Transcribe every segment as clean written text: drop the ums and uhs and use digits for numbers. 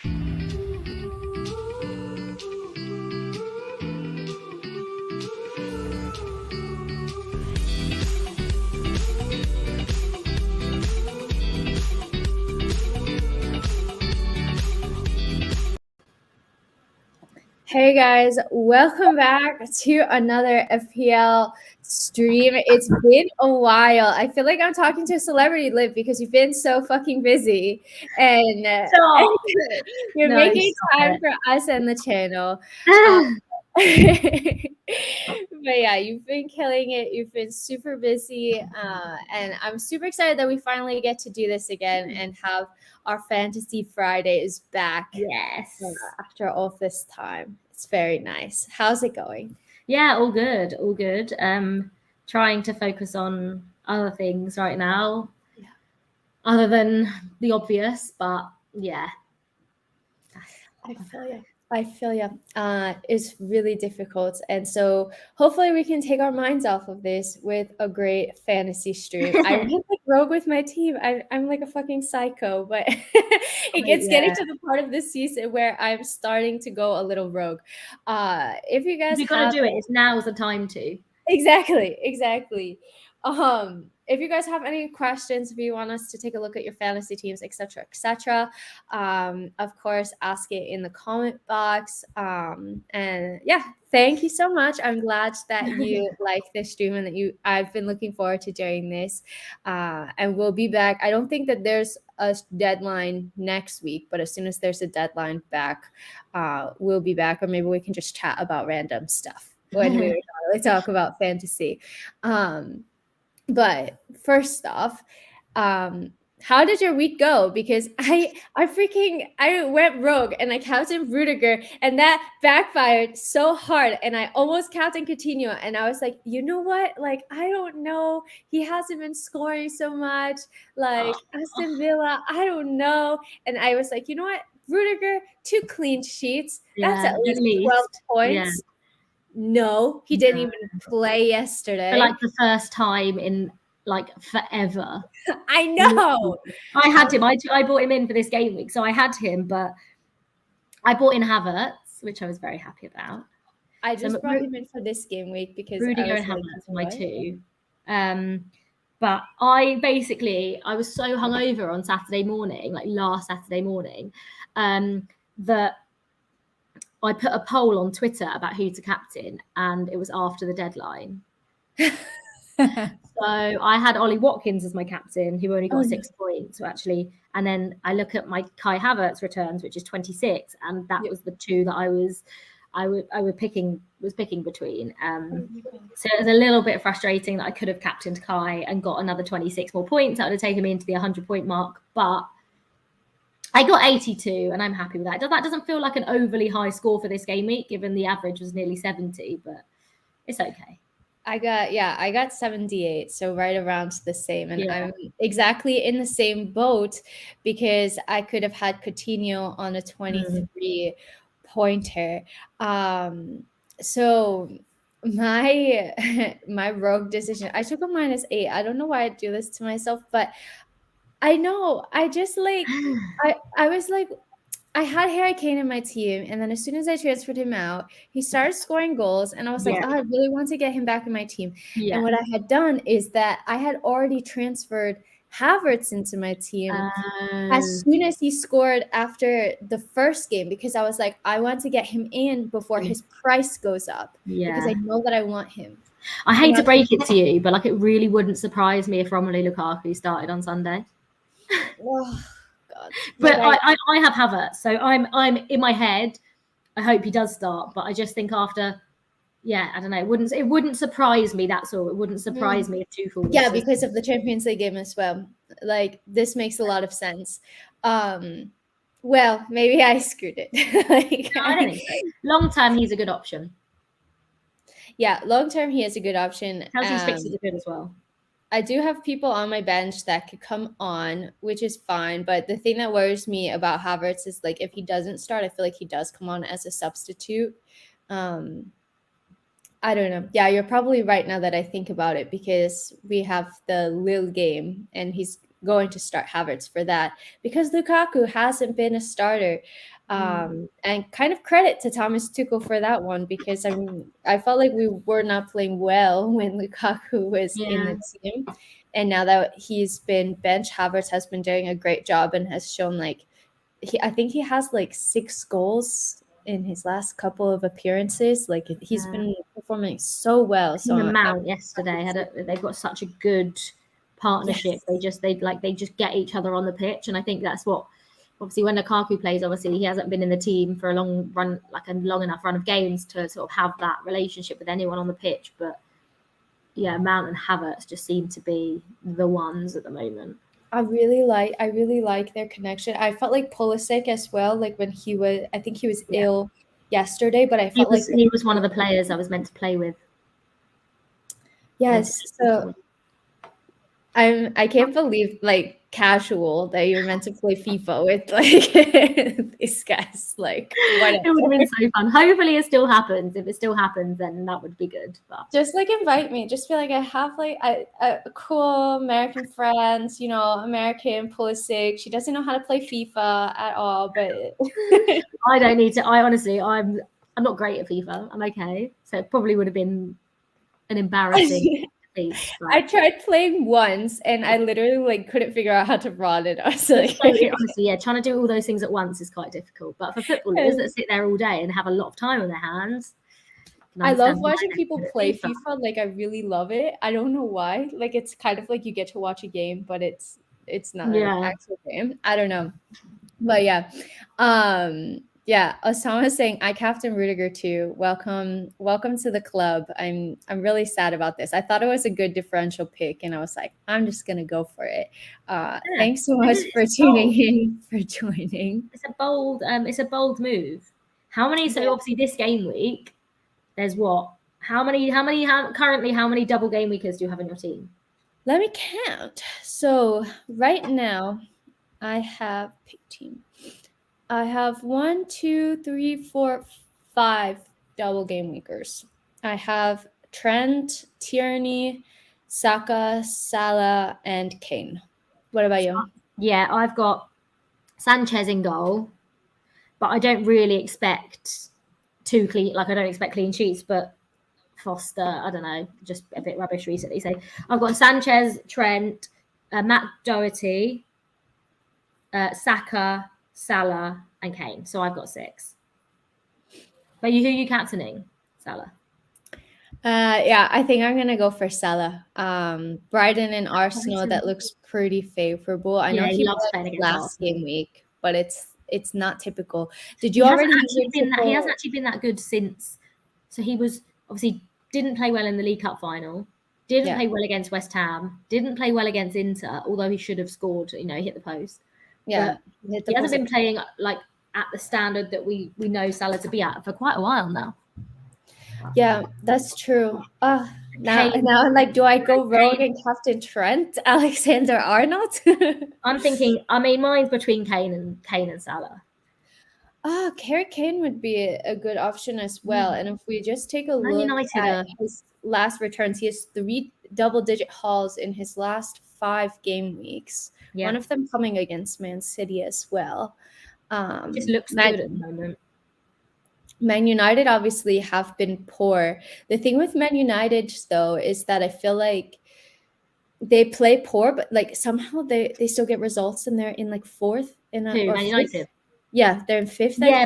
Hey guys, welcome back to another FPL stream. It's been a while. I feel like I'm talking to a celebrity, Liv, because you've been so fucking busy and you're making time for us and the channel. But yeah, you've been killing it. You've been super busy, and I'm super excited that we finally get to do this again and have our Fantasy Fridays back. Yes. After all this time. It's very nice. How's it going? Yeah, all good, all good. Trying to focus on other things right now, other than the obvious, but yeah. I feel you. It's really difficult. And so hopefully we can take our minds off of this with a great fantasy stream. I went like rogue with my team. I'm like a fucking psycho, but it gets getting to the part of this season where I'm starting to go a little rogue. If you guys got to do it, it's now's the time to. Exactly. If you guys have any questions, if you want us to take a look at your fantasy teams, etc., of course, ask it in the comment box. And yeah, thank you so much. I'm glad that you like this stream and that I've been looking forward to doing this. And we'll be back. I don't think that there's a deadline next week, but as soon as there's a deadline back, we'll be back, or maybe we can just chat about random stuff when we really talk about fantasy. But first off, how did your week go? Because I went rogue and I captained Rudiger, and that backfired so hard, and I almost captained Coutinho, and I was like, you know what? Like, I don't know. He hasn't been scoring so much. Like Aston Villa, I don't know. And I was like, you know what? Rudiger, 2 clean sheets. That's at least 12 points. Yeah. No, he didn't even play yesterday. For like the first time in like forever. I know. I had him. I bought him in for this game week, so I had him, but I bought in Havertz, which I was very happy about. I just brought him in for this game week because Rudiger and Havertz were my two. But I was so hungover on Saturday morning, like last Saturday morning, that I put a poll on Twitter about who to captain, and it was after the deadline. So I had Ollie Watkins as my captain, who only got 6 points, actually. And then I look at my Kai Havertz returns, which is 26, and that was the two that I was picking between. So it was a little bit frustrating that I could have captained Kai and got another 26 more points. That would have taken me into the 100-point mark, but I got 82, and I'm happy with that. That doesn't feel like an overly high score for this game week, given the average was nearly 70, but it's okay. I got 78, so right around the same, and I'm exactly in the same boat because I could have had Coutinho on a 23 pointer. So my rogue decision, I took a -8. I don't know why I do this to myself, but I know I just like I was like, I had Harry Kane in my team, and then as soon as I transferred him out, he started scoring goals, and I was like, oh, I really want to get him back in my team. And what I had done is that I had already transferred Havertz into my team as soon as he scored after the first game, because I was like, I want to get him in before his price goes up, because I know that I want him. I hate to break it to you, but like, it really wouldn't surprise me if Romelu Lukaku started on Sunday. Oh, God. But I have Havertz, so I'm in my head. I hope he does start, but I just think after, I don't know. It wouldn't surprise me. That's all. It wouldn't surprise me if Tuchel. Yeah, because of the Champions League game as well. Like, this makes a lot of sense. Well, maybe I screwed it. No, I don't think so. Long term, he's a good option. Yeah, long term, he is a good option. Chelsea's fixtures are good as well. I do have people on my bench that could come on, which is fine. But the thing that worries me about Havertz is, like, if he doesn't start, I feel like he does come on as a substitute. I don't know. Yeah, you're probably right now that I think about it, because we have the Lille game and he's going to start Havertz for that, because Lukaku hasn't been a starter. And kind of credit to Thomas Tuchel for that one, because I felt like we were not playing well when Lukaku was in the team. And now that he's been benched, Havertz has been doing a great job and has shown like I think he has like 6 goals in his last couple of appearances. Like he's been performing so well. So the Mount yesterday they've got such a good partnership. Yes. They just get each other on the pitch, and I think that's what, obviously when Lukaku plays, obviously he hasn't been in the team for a long enough run of games to sort of have that relationship with anyone on the pitch. But yeah, Mount and Havertz just seem to be the ones at the moment. I really like their connection. I felt like Pulisic as well, like when I think he was ill yesterday, but I felt he was one of the players I was meant to play with. Yes, so I can't believe like casual that you're meant to play FIFA with like these guys. Like it would have been so fun. Hopefully it still happens. If it still happens, then that would be good. But just like invite me. Just feel like I have like a cool American friends, you know, American Pulisic. She doesn't know how to play FIFA at all, but I don't need to. I'm not great at FIFA. I'm okay. So it probably would have been an embarrassing piece. I tried playing once and I literally like couldn't figure out how to run it. I was like, honestly, yeah, trying to do all those things at once is quite difficult. But for footballers that sit there all day and have a lot of time on their hands, I love watching people play FIFA. Like I really love it. I don't know why. Like it's kind of like you get to watch a game, but it's not an actual game. I don't know. But yeah. Yeah, Osama is saying, I captain Rudiger too. Welcome to the club. I'm really sad about this. I thought it was a good differential pick, and I was like, I'm just gonna go for it. Thanks so much for tuning in, for joining. It's a bold move. How many? So obviously this game week, there's what? Currently how many double game weekers do you have in your team? Let me count. So right now, I have pick team. I have 1, 2, 3, 4, 5 double game weekers. I have Trent, Tierney, Saka, Salah, and Kane. What about you? Yeah, I've got Sanchez in goal, but I don't really expect I don't expect clean sheets, but Foster, I don't know, just a bit rubbish recently. So I've got Sanchez, Trent, Matt Doherty, Saka, Salah, and Kane. So I've got 6. But who are you captaining, Salah? Yeah, I think I'm gonna go for Salah. Brighton and Arsenal, that looks pretty favorable. I know he loves playing against last game week, but it's not typical. Did you already? He hasn't actually been that good since. So he was obviously didn't play well in the League Cup final. Didn't play well against West Ham. Didn't play well against Inter, although he should have scored. You know, hit the post. Yeah, he hasn't been playing like at the standard that we know Salah to be at for quite a while now. Yeah, that's true. Now I'm like, do I go rogue and captain Trent Alexander-Arnold? I'm thinking. I mean, mine's between Kane and Salah. Harry Kane would be a good option as well. And if we just take a look at his last returns, he has 3 double-digit hauls in his last 5 game weeks. Yeah. One of them coming against Man City as well. Just looks good at the moment. Man United obviously have been poor. The thing with Man United, though, is that I feel like they play poor, but like somehow they still get results, and they're in like 4th in Man United. Yeah, they're in 5th. Yeah, I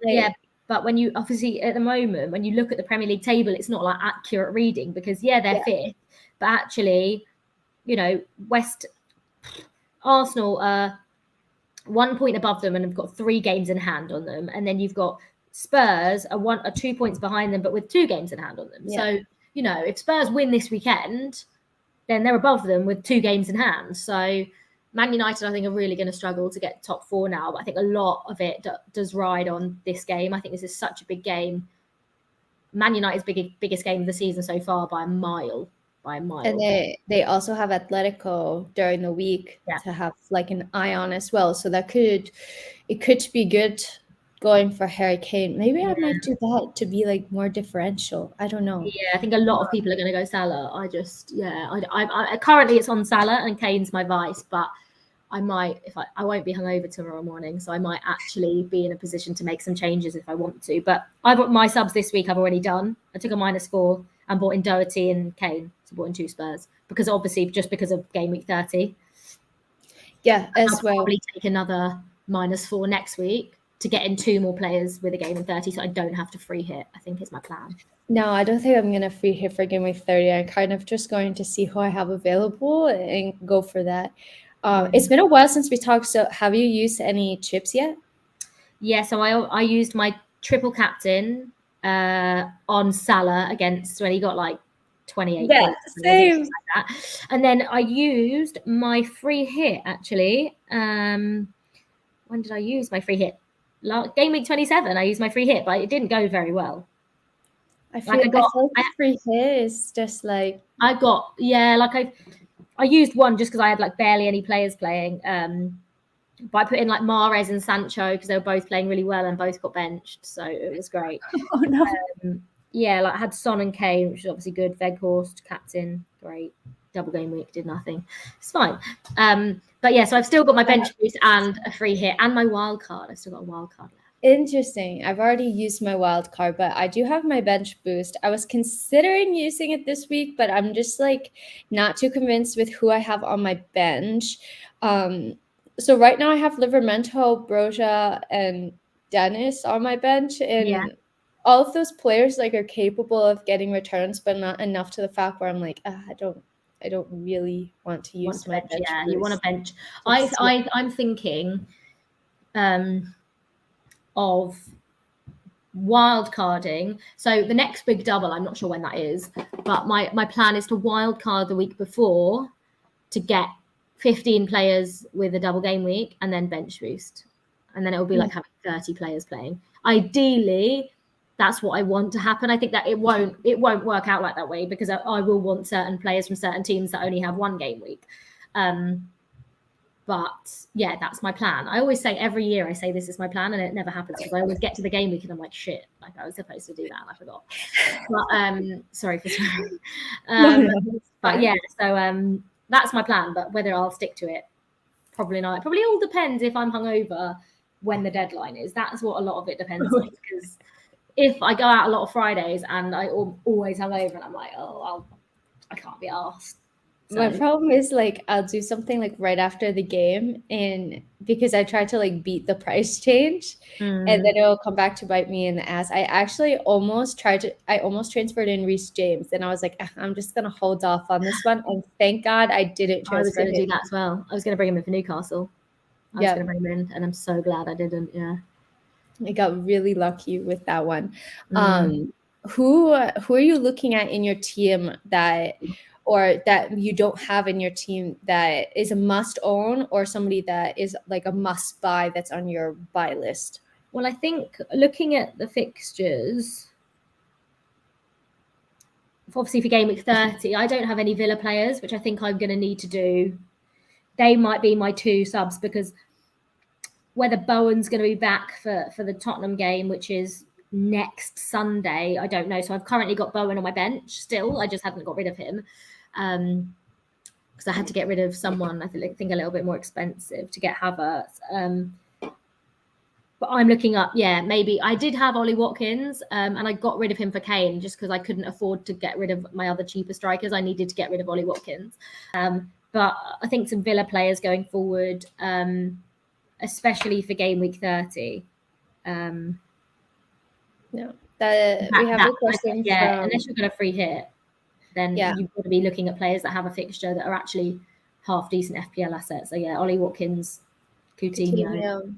think. But when you obviously at the moment, when you look at the Premier League table, it's not like accurate reading because they're 5th, but actually, you know, Arsenal are 1 point above them and have got 3 games in hand on them, and then you've got Spurs are 2 points behind them, but with 2 games in hand on them. Yeah. So, you know, if Spurs win this weekend, then they're above them with 2 games in hand. So Man United, I think, are really going to struggle to get top 4 now. But I think a lot of it does ride on this game. I think this is such a big game. Man United's biggest game of the season so far by a mile. And they also have Atletico during the week to have like an eye on as well. So it could be good going for Harry Kane. Maybe I might do that to be like more differential. I don't know. Yeah, I think a lot of people are going to go Salah. I currently it's on Salah and Kane's my vice, but I might, if I won't be hungover tomorrow morning, so I might actually be in a position to make some changes if I want to. But my subs this week I've already done. I took a -4 and bought in Doherty and Kane, so bought in 2 Spurs because obviously just because of game week 30. Yeah, as I'll well. probably take another -4 next week to get in 2 more players with a game in 30, so I don't have to free hit. I think is my plan. No, I don't think I'm gonna free hit for game week 30. I'm kind of just going to see who I have available and go for that. It's been a while since we talked. So, have you used any chips yet? Yeah, so I used my triple captain on Salah against when he got like 28 Yeah, points. same. Like that. And then I used my free hit actually. When did I use my free hit? Game week 27. I used my free hit, but it didn't go very well. I feel like free hit is just like I used one just because I had like barely any players playing. But I put in like Mahrez and Sancho because they were both playing really well and both got benched, so it was great. Oh no. Yeah, like I had Son and Kane, which is obviously good. Weghorst, captain, great. Double game week, did nothing. It's fine. But yeah, so I've still got my bench boost and a free hit and my wild card. I've still got a wild card left. Interesting. I've already used my wild card, but I do have my bench boost. I was considering using it this week, but I'm just like not too convinced with who I have on my bench. So right now I have Livramento, Broja, and Dennis on my bench, and all of those players like are capable of getting returns, but not enough to the fact where I'm like, I don't really want to use my bench. Yeah, you want a bench. I'm thinking of wild carding. So the next big double, I'm not sure when that is, but my plan is to wild card the week before to get 15 players with a double game week and then bench boost. And then it will be like having 30 players playing. Ideally, that's what I want to happen. I think that it won't work out like that way because I will want certain players from certain teams that only have 1 game week. But yeah, that's my plan. I always say every year I say this is my plan and it never happens because I always get to the game week and I'm like, shit, like I was supposed to do that and I forgot. But sorry for swearing. But yeah, so that's my plan, but whether I'll stick to it, probably not. It probably all depends if I'm hungover when the deadline is. That's what a lot of it depends on. Because if I go out a lot of Fridays and I always hungover and I'm like, I can't be asked. So. My problem is like I'll do something like right after the game, and because I try to like beat the price change, and then it'll come back to bite me in the ass. I almost transferred in Reece James, and I was like, I'm just gonna hold off on this one. And thank God I didn't transfer. I was gonna do that as well. I was gonna bring him in for Newcastle. I was gonna bring him in, and I'm so glad I didn't. Yeah, I got really lucky with that one. Who are you looking at in your team that you don't have in your team that is a must own, or somebody that is like a must buy that's on your buy list? Well, I think looking at the fixtures, obviously for game week 30, I don't have any Villa players, which I think I'm going to need to do. They might be my 2 subs because whether Bowen's going to be back for the Tottenham game, which is next Sunday, I don't know. So I've currently got Bowen on my bench still. I just haven't got rid of him because I had to get rid of someone, I think a little bit more expensive to get Havertz. But I'm looking up, maybe I did have Ollie Watkins and I got rid of him for Kane just because I couldn't afford to get rid of my other cheaper strikers. I needed to get rid of Ollie Watkins. But I think some Villa players going forward, especially for game week 30. No, we have a question from... unless you're going to free hit, then you've got to be looking at players that have a fixture that are actually half decent FPL assets. So Ollie Watkins, Coutinho.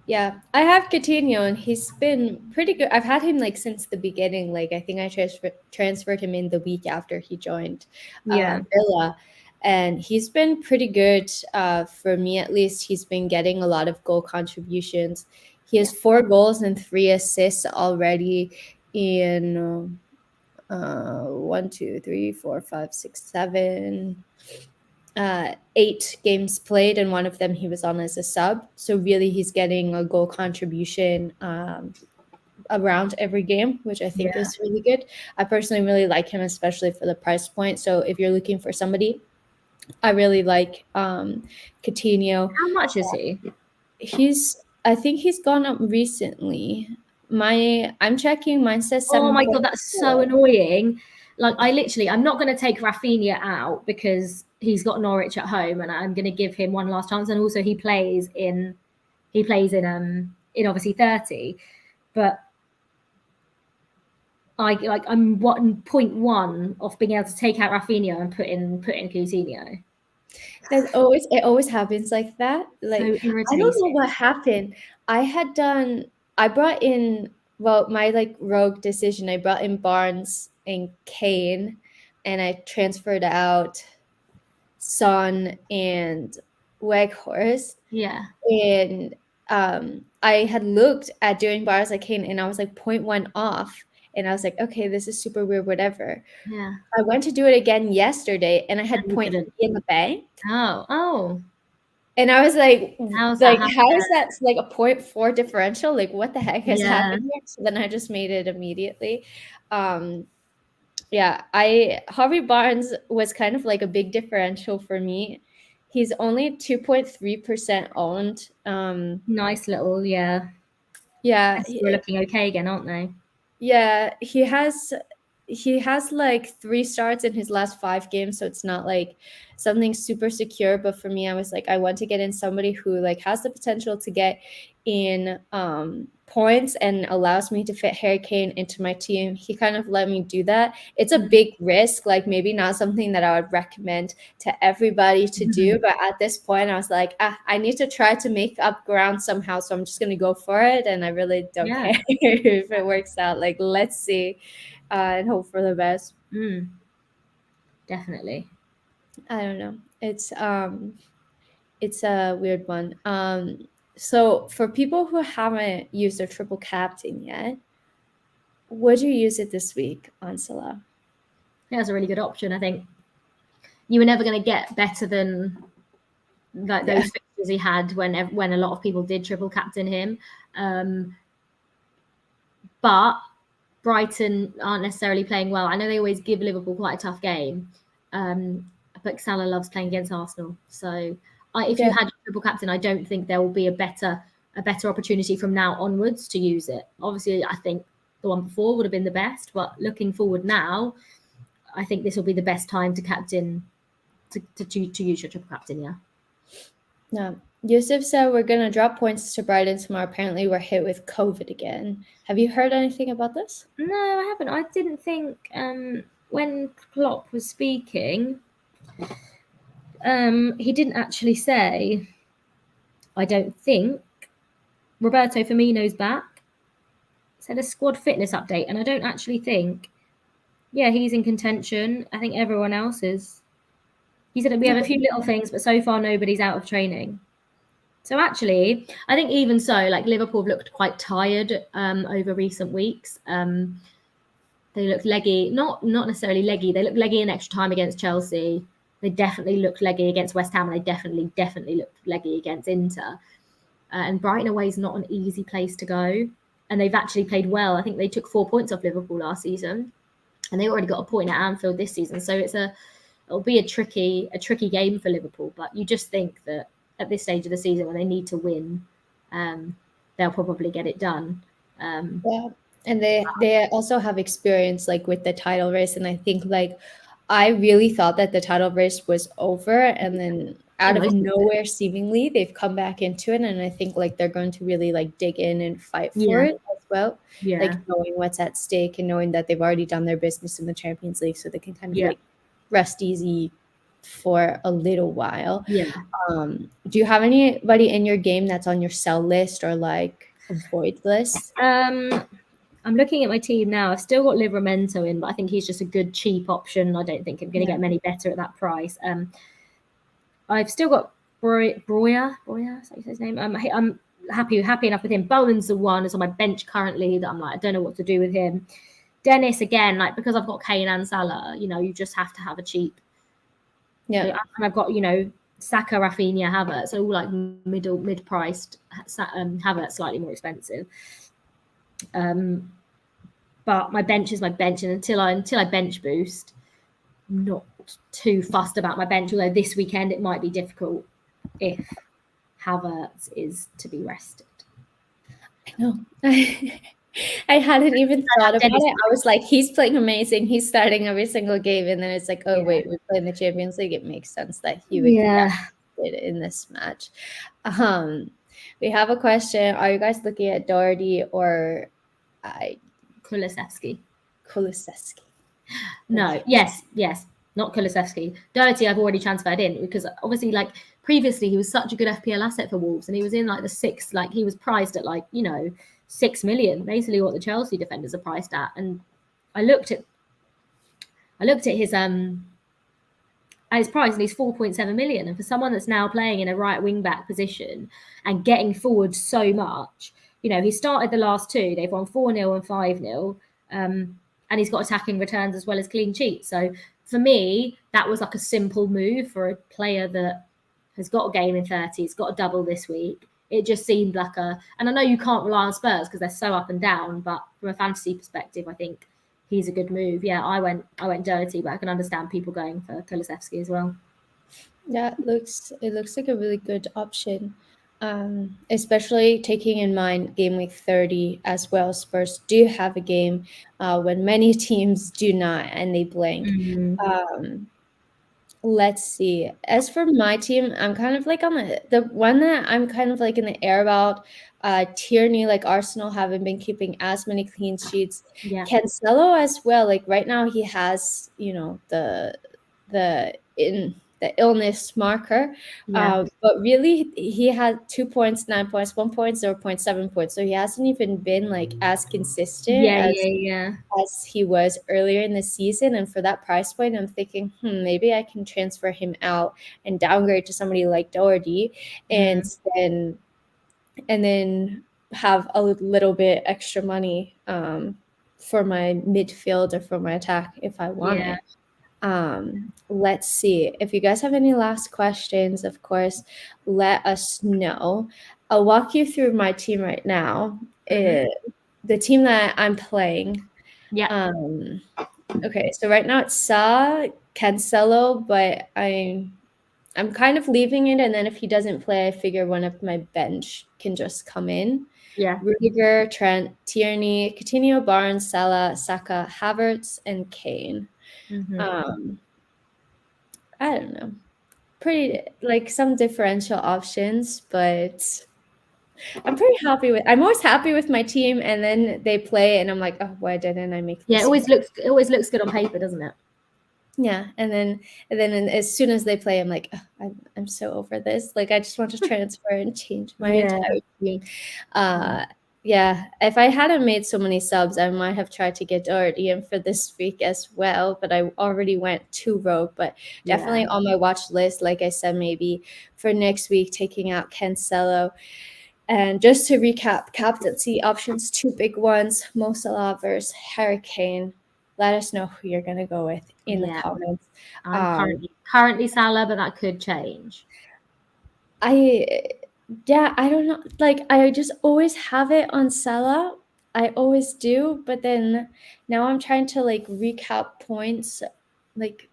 Yeah, I have Coutinho and he's been pretty good. I've had him like since the beginning. Like I think I transferred him in the week after he joined Villa, and he's been pretty good for me at least. He's been getting a lot of goal contributions. He has 4 goals and 3 assists already in 1, 2, 3, 4, 5, 6, 7. 8 games played, and one of them he was on as a sub. So really, he's getting a goal contribution around every game, which I think is really good. I personally really like him, especially for the price point. So if you're looking for somebody, I really like Coutinho. How much is he? I think he's gone up recently. I'm checking. Mine says Oh my 7.4. god, that's so annoying. Like I'm not going to take Rafinha out because he's got Norwich at home, and I'm going to give him one last chance. And also, he plays in obviously 30, but I'm 1.1 off being able to take out Rafinha and put in Coutinho. It always happens like that. Like, So I don't know irritating. what happened. I brought in, well, my like rogue decision. I brought in Barnes and Kane, and I transferred out Son and Weghorst. Yeah. And I had looked at doing Barnes and Kane, and I was like 0.1 off. And I was like, okay, this is super weird, whatever. Yeah. I went to do it again yesterday, and I had And you point couldn't. 3 in the bank. Oh. And I was like, How's that how happen? is that like a 0.4 differential? Like, what the heck has Yeah. happened here? So then I just made it immediately. Um, yeah, Harvey Barnes was kind of like a big differential for me. He's only 2.3% owned. Nice little, yeah. Yeah, We're looking okay again, aren't they? yeah, he has like 3 starts in his last 5 games, so it's not like something super secure. But for me, I was like, I want to get in somebody who like has the potential to get in points and allows me to fit Harry Kane into my team. He kind of let me do that. It's a big risk, like maybe not something that I would recommend to everybody to do, but at this point I was like, I need to try to make up ground somehow, so I'm just going to go for it, and I really don't care if it works out. Like, let's see, and hope for the best. Definitely. I don't know. It's a weird one. So for people who haven't used their triple captain yet, would you use it this week on Salah? Yeah, that's a really good option. I think you were never going to get better than like those fixtures he had when a lot of people did triple captain him. But Brighton aren't necessarily playing well. I know they always give Liverpool quite a tough game, but Salah loves playing against Arsenal. So if you had triple captain, I don't think there will be a better opportunity from now onwards to use it. Obviously, I think the one before would have been the best, but looking forward now, I think this will be the best time to captain to use your triple captain. Yeah. No. Yusuf said we're going to drop points to Brighton tomorrow. Apparently, we're hit with COVID again. Have you heard anything about this? No, I haven't. I didn't think when Klopp was speaking, he didn't actually say, I don't think Roberto Firmino's back. Said a squad fitness update, and I don't actually think, he's in contention. I think everyone else is. He said that we have a few little things, but so far nobody's out of training. So actually, I think even so, like Liverpool have looked quite tired over recent weeks. They looked leggy, not necessarily leggy. They looked leggy in extra time against Chelsea. They definitely looked leggy against West Ham, and they definitely looked leggy against Inter. And Brighton away is not an easy place to go. And they've actually played well. I think they took 4 points off Liverpool last season, and they already got a point at Anfield this season. So it'll be a tricky game for Liverpool. But you just think that at this stage of the season, when they need to win, they'll probably get it done. Yeah. And they also have experience like with the title race, and I think like I really thought that the title race was over, and then out of nowhere seemingly they've come back into it, and I think like they're going to really like dig in and fight for it as well. Like knowing what's at stake and knowing that they've already done their business in the Champions League, so they can kind of like rest easy for a little while. Do you have anybody in your game that's on your sell list or like avoid list? I'm looking at my team now. I've still got Livramento in, but I think he's just a good cheap option. I don't think I'm going to get many better at that price. I've still got Broya. Is that his name? I'm happy enough with him. Bowen's the one is on my bench currently that I'm like, I don't know what to do with him. Dennis again, like because I've got Kane and Salah, you just have to have a cheap Yeah. So, and I've got, Saka, Rafinha, Havertz, all like mid-priced. Havertz slightly more expensive. But my bench is my bench, and until I bench boost, I'm not too fussed about my bench. Although this weekend it might be difficult if Havertz is to be rested. I know. I hadn't even thought about it. I was like, he's playing amazing. He's starting every single game, and then it's like, oh wait, we're playing the Champions League. It makes sense that he would be active in this match. We have a question. Are you guys looking at Doherty or Kulusevski? No. Yes. Not Kulusevski. Doherty, I've already transferred in because obviously, like previously, he was such a good FPL asset for Wolves, and he was in like the sixth. Like he was priced at 6 million, basically what the Chelsea defenders are priced at. And I looked at his price, and he's 4.7 million. And for someone that's now playing in a right wing back position and getting forward so much, he started the last two. They've won 4-0 and 5-0. And he's got attacking returns as well as clean sheets. So for me, that was like a simple move for a player that has got a game in 30. It's got a double this week. It just seemed like and I know you can't rely on Spurs because they're so up and down, but from a fantasy perspective, I think he's a good move. Yeah, I went Doherty, but I can understand people going for Kulusevski as well. Yeah, it looks like a really good option. Especially taking in mind game week 30 as well. Spurs do have a game when many teams do not, and they blank. Let's see. As for my team, I'm kind of like on the one that I'm kind of like in the air about. Tierney, like Arsenal haven't been keeping as many clean sheets. Yeah. Cancelo as well. Like right now, he has the illness marker. But really, he had 2 points, 9 points, 1 point, 0.7 points. So he hasn't even been like as consistent as he was earlier in the season. And for that price point, I'm thinking, maybe I can transfer him out and downgrade to somebody like Doherty, and then have a little bit extra money for my midfield or for my attack if I want it. Let's see. If you guys have any last questions, of course, let us know. I'll walk you through my team right now. The team that I'm playing. Okay, so right now it's Cancelo, but I'm kind of leaving it, and then if he doesn't play, I figure one of my bench can just come in. Rudiger, Trent, Tierney, Coutinho, Barnes, Salah, Saka, Havertz, and Kane. I don't know. Pretty like some differential options, but I'm pretty happy with. I'm always happy with my team, and then they play, and I'm like, oh, why didn't I make? It always looks good on paper, doesn't it? Yeah, and then as soon as they play, I'm like, oh, I'm so over this. Like, I just want to transfer and change my entire team. Yeah, if I hadn't made so many subs, I might have tried to get Doherty in for this week as well, but I already went too rogue. But definitely on my watch list, like I said, maybe for next week, taking out Cancelo. And just to recap, captaincy options, 2 big ones, Mo Salah versus Harry Kane. Let us know who you're going to go with in the comments. I'm currently Salah, but that could change. I don't know. Like, I just always have it on Salah. I always do. But then now I'm trying to, like, recap points, like,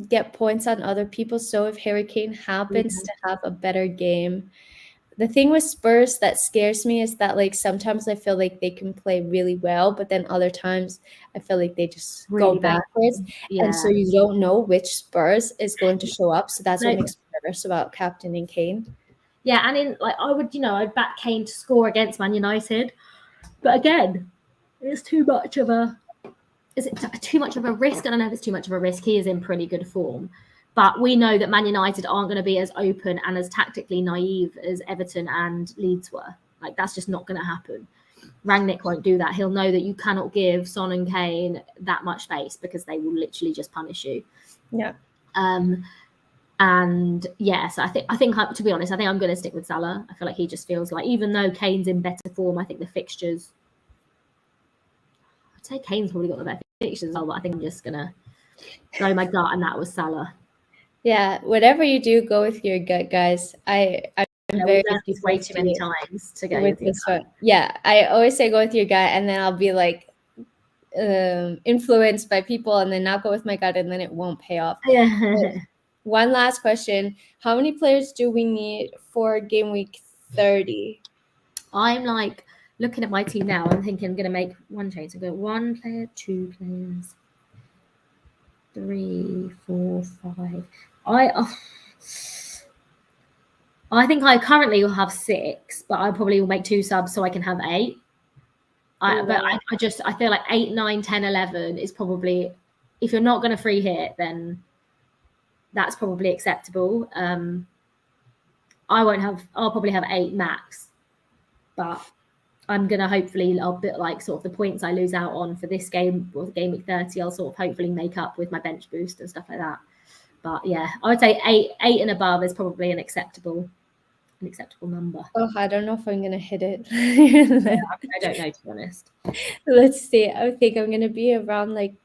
get points on other people. So if Harry Kane happens to have a better game, the thing with Spurs that scares me is that, like, sometimes I feel like they can play really well, but then other times I feel like they just really go backwards. And so you don't know which Spurs is going to show up. So that's what makes me nervous about captaining Kane. Yeah, and I'd back Kane to score against Man United. But again, it's too much of a risk? I don't know if it's too much of a risk. He is in pretty good form. But we know that Man United aren't going to be as open and as tactically naive as Everton and Leeds were. Like, that's just not going to happen. Rangnick won't do that. He'll know that you cannot give Son and Kane that much space because they will literally just punish you. Yeah. And yes, I think to be honest, I think I'm going to stick with Salah. I feel like he just feels like, even though Kane's in better form, I think the fixtures. I'd say Kane's probably got the better fixtures as well, but I think I'm just going to go my gut, and that was Salah. Yeah, whatever you do, go with your gut, guys. I'm Yeah, very we've learned this way too many 50-50 times to go with with your this one. Yeah, I always say go with your gut, and then I'll be like influenced by people, and then not go with my gut, and then it won't pay off. gut. Yeah. One last question: how many players do we need for game week 30? I'm like looking at my team now and thinking I'm going to make one change. So go 1 player, 2 players, 3, 4, 5. I think I currently will have 6, but I probably will make 2 subs so I can have 8. I feel like 8, 9, 10, 11 is probably, if you're not going to free hit, then that's probably acceptable. I'll probably have 8 max, but I'm gonna hopefully, I'll bit like sort of the points I lose out on for this game or game week 30, I'll sort of hopefully make up with my bench boost and stuff like that. But yeah, I would say 8 and above is probably an acceptable number. Oh, I don't know if I'm gonna hit it. I don't know, to be honest. Let's see. I think I'm gonna be around like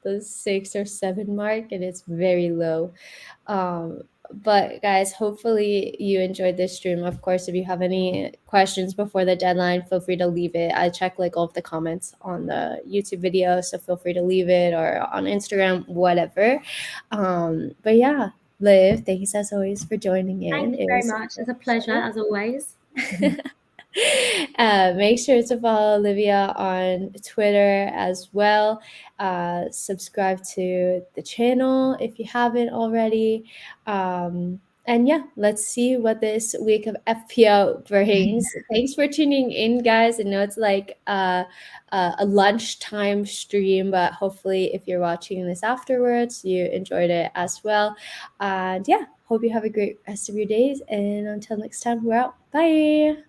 the 6 or 7 mark, and it's very low. But guys, hopefully you enjoyed this stream. Of course, if you have any questions before the deadline, feel free to leave it. I check like all of the comments on the YouTube video, so feel free to leave it, or on Instagram, whatever. But yeah, Liv, thanks as always for joining in. Thank you very much. It's a pleasure as always. Make sure to follow Olivia on Twitter as well. Subscribe to the channel if you haven't already. And yeah, let's see what this week of FPO brings. Thanks for tuning in, guys. I know it's like a lunchtime stream, but hopefully, if you're watching this afterwards, you enjoyed it as well. And yeah, hope you have a great rest of your days. And until next time, we're out. Bye.